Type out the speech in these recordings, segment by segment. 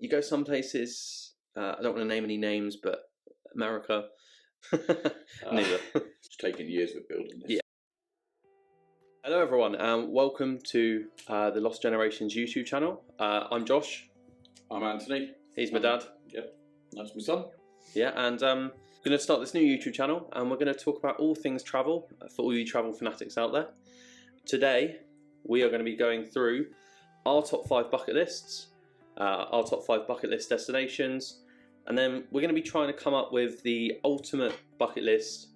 you go some places, I don't want to name any names, but America. Neither. It's taken years of building this. Yeah. Hello everyone, and welcome to the Lost Generations YouTube channel. I'm Josh. I'm Anthony. He's my dad. Yep, that's my son. Yeah, and I'm going to start this new YouTube channel, and we're going to talk about all things travel for all you travel fanatics out there. Today, we are going to be going through our top 5 bucket lists, our top 5 bucket list destinations, and then we're going to be trying to come up with the ultimate bucket list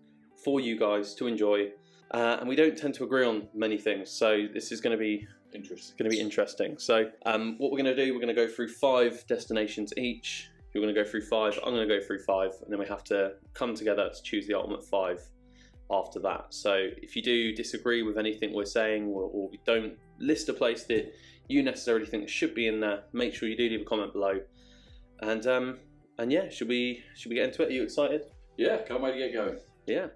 for you guys to enjoy. And we don't tend to agree on many things, so this is going to be interesting. So what we're going to do, we're going to go through 5 destinations each. You're going to go through 5, I'm going to go through 5, and then we have to come together to choose the ultimate 5 after that. So if you do disagree with anything we're saying, or we don't list a place that you necessarily think should be in there, make sure you do leave a comment below. And yeah, should we get into it? Are you excited? Yeah, can't wait to get going. Yeah.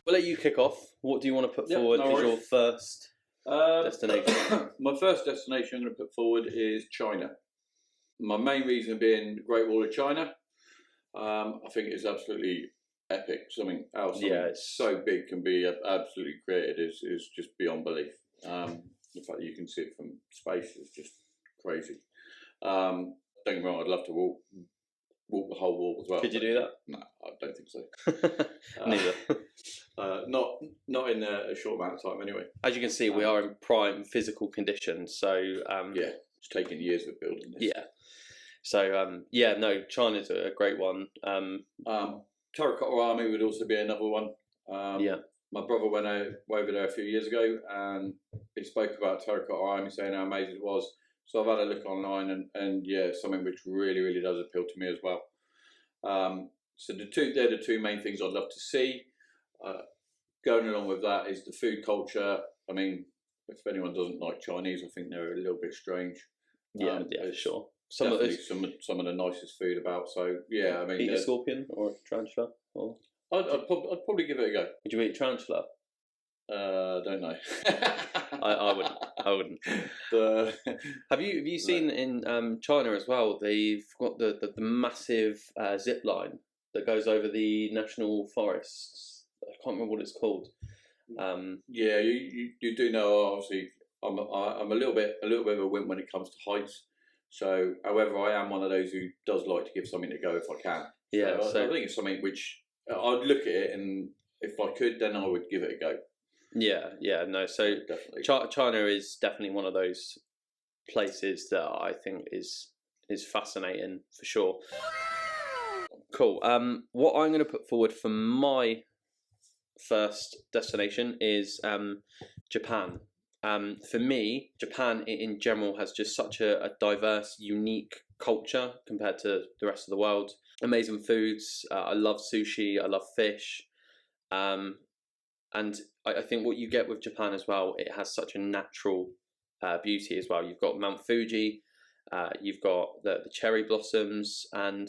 We'll let you kick off. What do you want to put forward as your first destination? My first destination I'm going to put forward is China. My main reason being the Great Wall of China. I think it's absolutely epic. Something else, it's so big can be absolutely created is just beyond belief. The fact that you can see it from space is just crazy. Don't get me wrong, I'd love to walk the whole wall as well. Could you do that? No, I don't think so. Neither. Not in a short amount of time anyway. As you can see, we are in prime physical condition, so yeah, it's taken years of building this. Yeah. So yeah, no, China's a great one. Terracotta Army would also be another one. Yeah. My brother went over there a few years ago, and he spoke about Terracotta Army, saying how amazing it was. So I've had a look online, and yeah, something which really does appeal to me as well. So they're the two main things I'd love to see. Going along with that is the food culture. I mean, if anyone doesn't like Chinese, I think they're a little bit strange. Yeah, yeah, for sure. Some of the nicest food about. So yeah, I mean, eat a scorpion or a tarantula, or I'd probably give it a go. Would you eat a tarantula? Don't know. I wouldn't. Have you seen in China as well? They've got the massive zip line that goes over the national forests. I can't remember what it's called. Yeah, you do know. Obviously, I'm a little bit of a wimp when it comes to heights. So, however, I am one of those who does like to give something a go if I can. Yeah, so I think it's something which I'd look at it, and if I could, then I would give it a go. Yeah, no. So definitely, China is definitely one of those places that I think is fascinating for sure. Cool. What I'm going to put forward for my first destination is Japan. For me, Japan in general has just such a diverse, unique culture compared to the rest of the world. Amazing foods. I love sushi. I love fish. And I think what you get with Japan as well, it has such a natural beauty as well. You've got Mount Fuji, you've got the cherry blossoms, and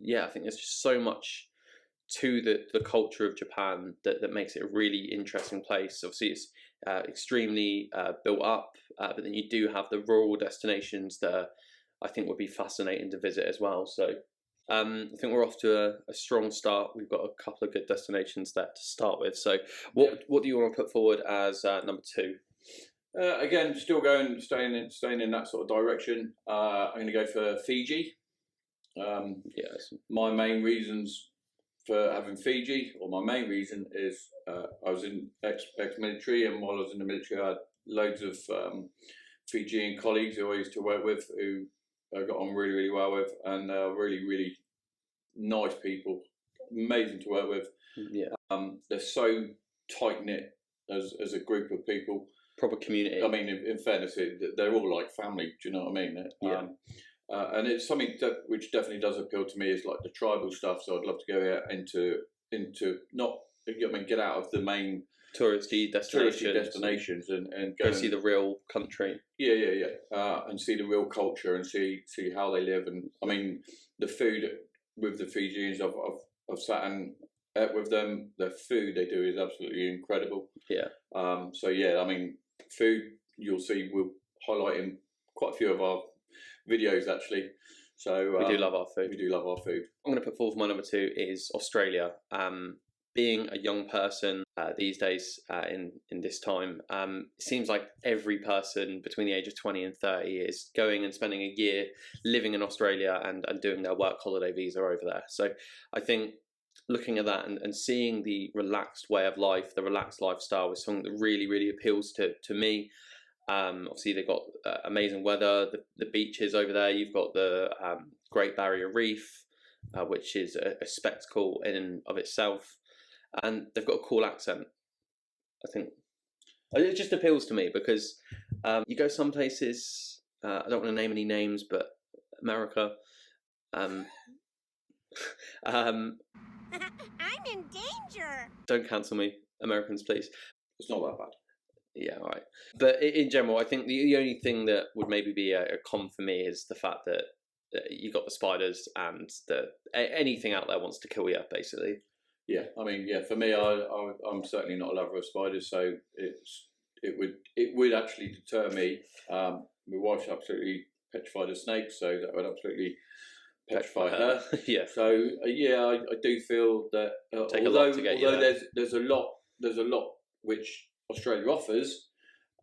yeah, I think there's just so much to the culture of Japan that makes it a really interesting place. Obviously, it's extremely built up, but then you do have the rural destinations that I think would be fascinating to visit as well. So I think we're off to a strong start. We've got a couple of good destinations there to start with. So what do you want to put forward as number 2? Again, still staying in that sort of direction. I'm going to go for Fiji. Yes. My main reasons for having Fiji, or my main reason is I was in ex-military, and while I was in the military, I had loads of Fijian colleagues who I used to work with who I got on really well with, and really nice people, amazing to work with. Yeah, they're so tight knit as a group of people. Proper community. I mean, in fairness, they're all like family. Do you know what I mean? Yeah. And it's something which definitely does appeal to me is like the tribal stuff. So I'd love to go out into not, get out of the main touristy destinations and go see the real country. Yeah. And see the real culture and see how they live. And I mean, the food with the Fijians, I've sat and ate with them. The food they do is absolutely incredible. Yeah. So yeah, I mean, food you'll see we're highlighting quite a few of our videos actually. So we do love our food. We do love our food. I'm going to put forward my number 2 is Australia. Being a young person these days in this time, it seems like every person between the age of 20 and 30 is going and spending a year living in Australia and doing their work holiday visa over there. So I think looking at that and seeing the relaxed way of life, the relaxed lifestyle is something that really, really appeals to me. Obviously they've got amazing weather, the beaches over there, you've got the Great Barrier Reef, which is a spectacle in and of itself, and they've got a cool accent. I think it just appeals to me because you go some places, I don't want to name any names, but America, I'm in danger. Don't cancel me, Americans, please. It's not that bad. Yeah, right. But in general, I think the only thing that would maybe be a con for me is the fact that you got the spiders and anything out there wants to kill you, basically. Yeah, I mean, yeah, for me, I'm certainly not a lover of spiders, so it would actually deter me. My wife's absolutely petrified of snakes, so that would absolutely petrify her. Yeah. So yeah, I do feel that although there's a lot which Australia offers,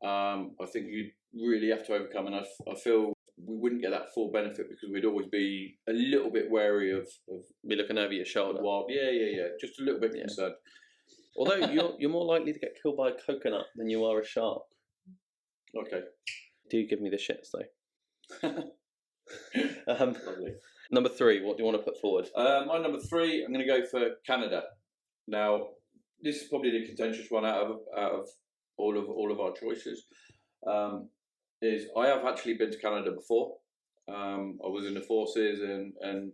I think you really have to overcome, and I feel we wouldn't get that full benefit because we'd always be a little bit wary of be looking over your shoulder. Yeah, just a little bit concerned. Although you're more likely to get killed by a coconut than you are a shark. Okay. Do give me the shits though. Lovely. Number 3, what do you want to put forward? My number 3, I'm going to go for Canada. Now, this is probably the contentious one out of all of our choices. Is I have actually been to Canada before. I was in the forces and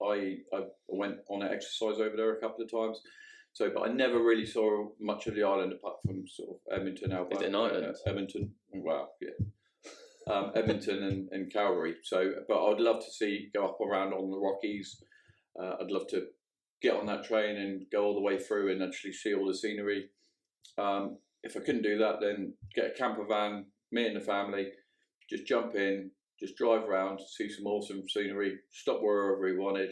I went on an exercise over there a couple of times. So, but I never really saw much of the island apart from sort of Edmonton, Alberta. Is it an island? Edmonton. Wow, yeah. Edmonton and Calgary. So, but I'd love to go up around on the Rockies. I'd love to get on that train and go all the way through and actually see all the scenery. If I couldn't do that, then get a camper van, me and the family, just jump in, just drive around, see some awesome scenery, stop wherever we wanted,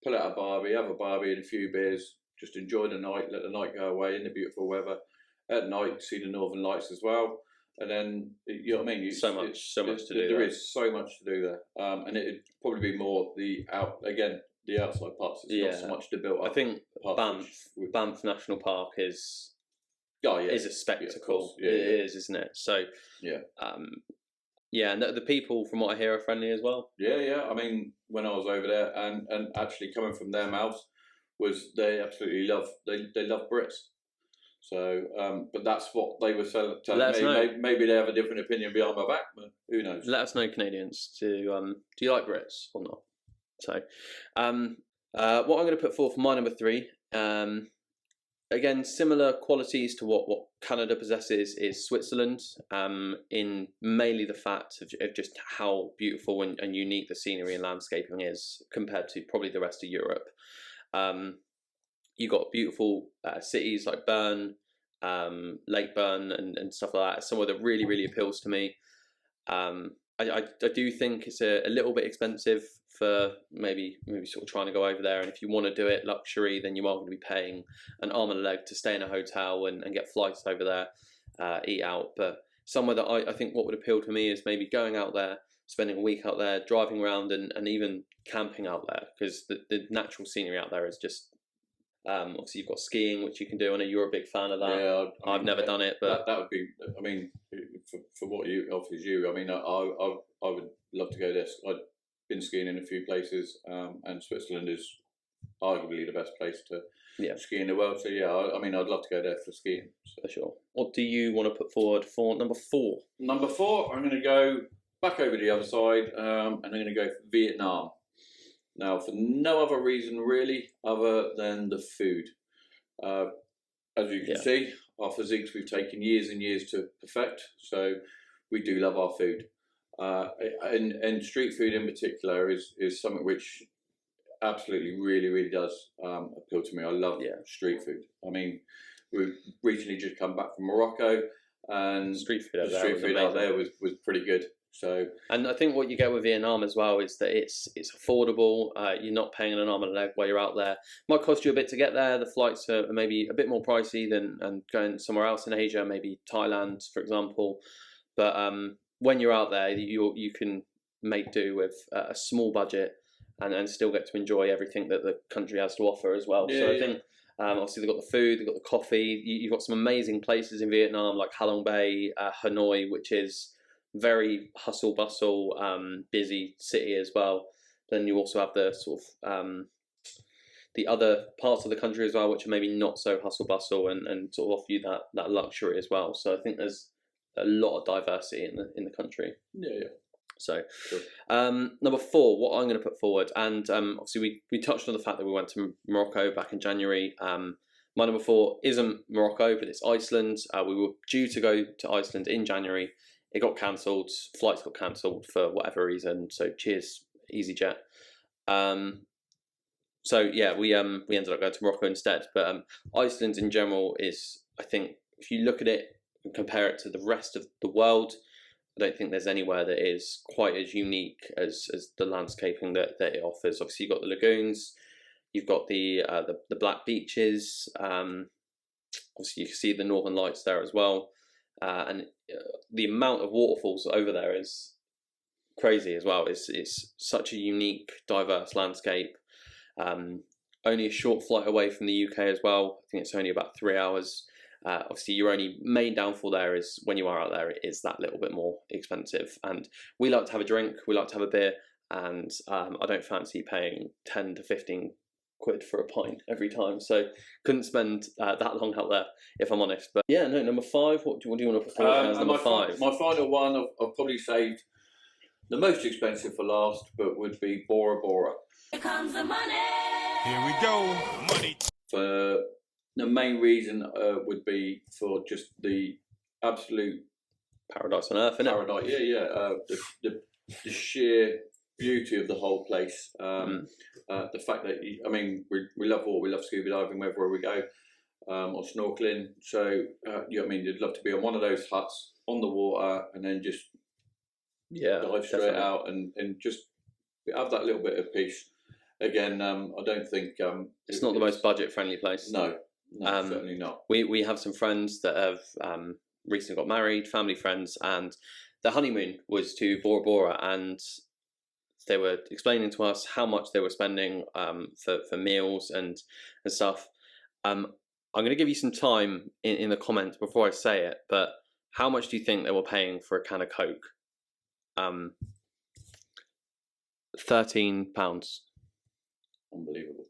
pull out a barbie, have a barbie and a few beers, just enjoy the night, let the night go away in the beautiful weather. At night, see the Northern Lights as well. And then, you know what I mean? So much to do. There is so much to do there. And it'd probably be more the outside parts. It's not so much to build up. I think Banff National Park is a spectacle. Yeah, it is, isn't it? So yeah, and the people, from what I hear, are friendly as well. Yeah. I mean, when I was over there, and actually coming from their mouths, was they absolutely love Brits. So, but that's what they were telling me. Maybe they have a different opinion behind my back, but who knows? Let us know, Canadians. Do you like Brits or not? So, what I'm going to put forward for my number 3, again, similar qualities to what Canada possesses is Switzerland, in mainly the fact of just how beautiful and unique the scenery and landscaping is compared to probably the rest of Europe. You got beautiful cities like Bern, Lake Bern and stuff like that. Somewhere that really, really appeals to me. I do think it's a little bit expensive for maybe sort of trying to go over there, and if you want to do it luxury, then you are going to be paying an arm and a leg to stay in a hotel and get flights over there, eat out. But somewhere that I think what would appeal to me is maybe going out there, spending a week out there, driving around and even camping out there, because the natural scenery out there is just obviously you've got skiing, which you can do. I know you're a big fan of that. Yeah, I've never done it, but that would be. I mean, for what you offers you, I mean, I would love to go there. I've been skiing in a few places, and Switzerland is arguably the best place to ski in the world. So yeah, I mean, I'd love to go there for skiing. So. For sure. What do you want to put forward for number 4? Number 4, I'm going to go back over the other side, and I'm going to go for Vietnam. Now, for no other reason really, other than the food. As you can see, our physiques we've taken years and years to perfect, so we do love our food. And street food in particular is something which absolutely really does appeal to me. I love street food. I mean, we've recently just come back from Morocco. and street food the street food out there was pretty good. So, and I think what you get with Vietnam as well is that it's affordable. You're not paying an arm and a leg while you're out there. Might cost you a bit to get there. The flights are maybe a bit more pricey than going somewhere else in Asia, maybe Thailand, for example. But when you're out there, you can make do with a small budget and still get to enjoy everything that the country has to offer as well. So I think obviously they've got the food, they've got the coffee. You've got some amazing places in Vietnam like Halong Bay, Hanoi, which is very hustle bustle, busy city as well. Then you also have the sort of the other parts of the country as well, which are maybe not so hustle bustle and sort of offer you that luxury as well. So I think there's a lot of diversity in the country. Yeah. So, number 4, what I'm going to put forward, and obviously we touched on the fact that we went to Morocco back in January. My number 4 isn't Morocco, but it's Iceland. We were due to go to Iceland in January. It got cancelled. Flights got cancelled for whatever reason. So cheers, EasyJet. So yeah, we ended up going to Morocco instead. But Iceland in general is, I think, if you look at it and compare it to the rest of the world, I don't think there's anywhere that is quite as unique as the landscaping that it offers. Obviously, you've got the lagoons, you've got the black beaches. Obviously, you can see the northern lights there as well, and the amount of waterfalls over there is crazy as well. It's such a unique, diverse landscape. Only a short flight away from the UK as well. I think it's only about 3 hours. Obviously, your only main downfall there is when you are out there, it is that little bit more expensive. And we like to have a drink, we like to have a beer, and I don't fancy paying 10 to 15 quid for a pint every time. So couldn't spend that long out there, if I'm honest. But yeah, no, number 5, what do you want to put forward as number 5? My final one, I've probably saved the most expensive for last, but would be Bora Bora. Here comes the money. Here we go, money. For the main reason would be for just the absolute paradise on earth, isn't it? Paradise, yeah. The sheer beauty of the whole place. The fact that we love water, we love scuba diving wherever we go, or snorkeling. So you'd love to be on one of those huts on the water and then just dive straight out and just have that little bit of peace. Again, I don't think it's not the most budget friendly place. No, certainly not. We have some friends that have recently got married, family friends, and their honeymoon was to Bora Bora, and they were explaining to us how much they were spending for meals and stuff. I'm going to give you some time in the comments before I say it, but how much do you think they were paying for a can of Coke? £13. Unbelievable.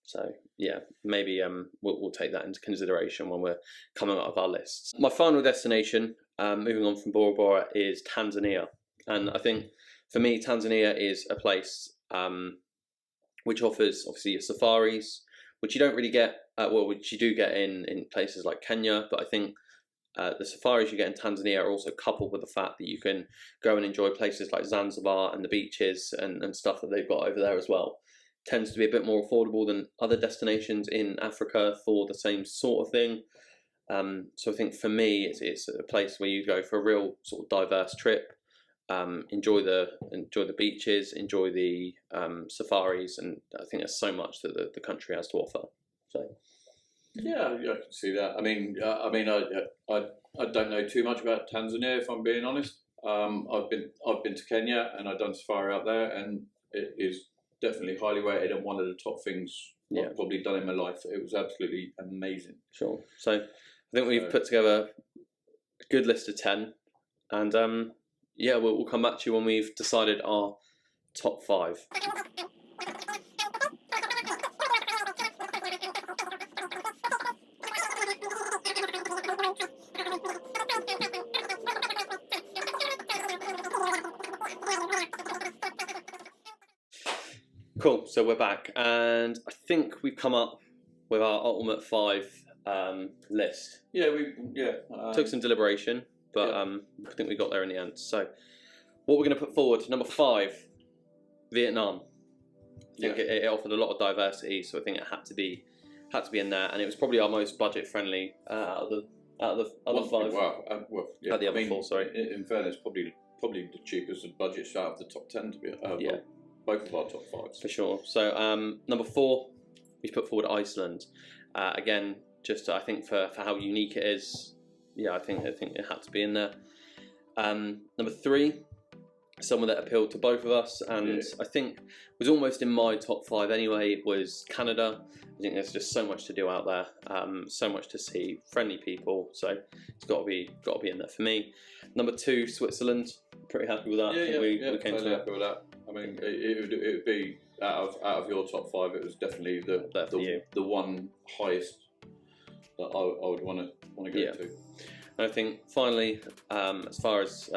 So yeah, maybe we'll take that into consideration when we're coming out of our lists. My final destination, moving on from Bora Bora, is Tanzania, and I think for me Tanzania is a place which offers obviously your safaris, which you don't really get, which you do get in places like Kenya, but I think the safaris you get in Tanzania are also coupled with the fact that you can go and enjoy places like Zanzibar and the beaches and stuff that they've got over there as well. Tends to be a bit more affordable than other destinations in Africa for the same sort of thing. So I think for me, it's a place where you go for a real sort of diverse trip, enjoy the beaches, enjoy the safaris, and I think there's so much that the country has to offer. So yeah, I can see that. I don't know too much about Tanzania, if I'm being honest. I've been to Kenya and I've done safari out there, and it is definitely highly rated and one of the top things I've probably done in my life. It was absolutely amazing. Sure. So I think we've put together a good list of 10, and we'll come back to you when we've decided our top 5. Cool, so we're back, and I think we've come up with our ultimate 5 list. Took some deliberation, but I think we got there in the end. So what we're going to put forward, number 5, Vietnam. I think it offered a lot of diversity, so I think it had to be in there, and it was probably our most budget friendly out of Out of the other 5? Wow. Yeah. Out of the other 4, sorry. In fairness, probably the cheapest of budgets out of the top 10 to be. Yeah. Both of our top 5s. For sure. So number 4, we put forward Iceland. Again, just I think for how unique it is. Yeah, I think it had to be in there. Number 3, someone that appealed to both of us, and I think was almost in my top 5 anyway, was Canada. I think there's just so much to do out there, so much to see, friendly people, so it's got to be in there for me. Number 2, Switzerland. Pretty happy with that. We came totally happy with that. I mean, it would be out of your top 5. It was definitely the one highest that I would want to go to. And I think finally, as far as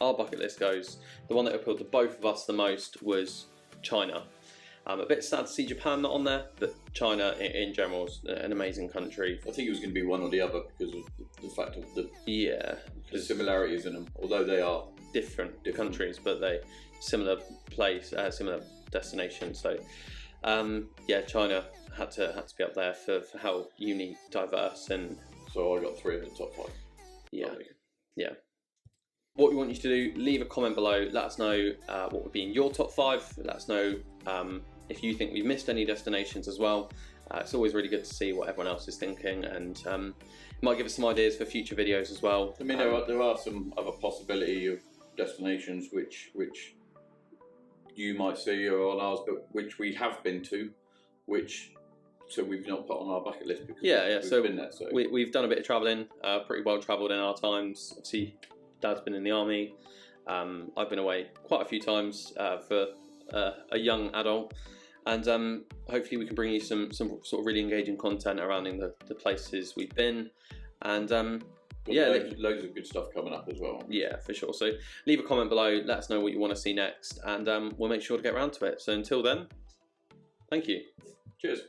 our bucket list goes, the one that appealed to both of us the most was China. A bit sad to see Japan not on there, but China in general is an amazing country. I think it was going to be one or the other because of the fact of the similarities in them, although they are different countries, but they similar place, similar destination. So China had to be up there for how unique, diverse, and so I got 3 of the top 5. Yeah. What we want you to do, leave a comment below. Let us know what would be in your top 5. Let us know if you think we've missed any destinations as well. It's always really good to see what everyone else is thinking, and it might give us some ideas for future videos as well. I mean, there are some other possibility of destinations which you might see are on ours, but which we have been to, so we've not put on our bucket list because we've been there. So we've done a bit of travelling, pretty well travelled in our times. Obviously, Dad's been in the army. I've been away quite a few times for a young adult, and hopefully we can bring you some sort of really engaging content around the places we've been, and loads of good stuff coming up as well. Yeah, for sure. So leave a comment below, let us know what you want to see next, and we'll make sure to get around to it. So until then, thank you. Cheers.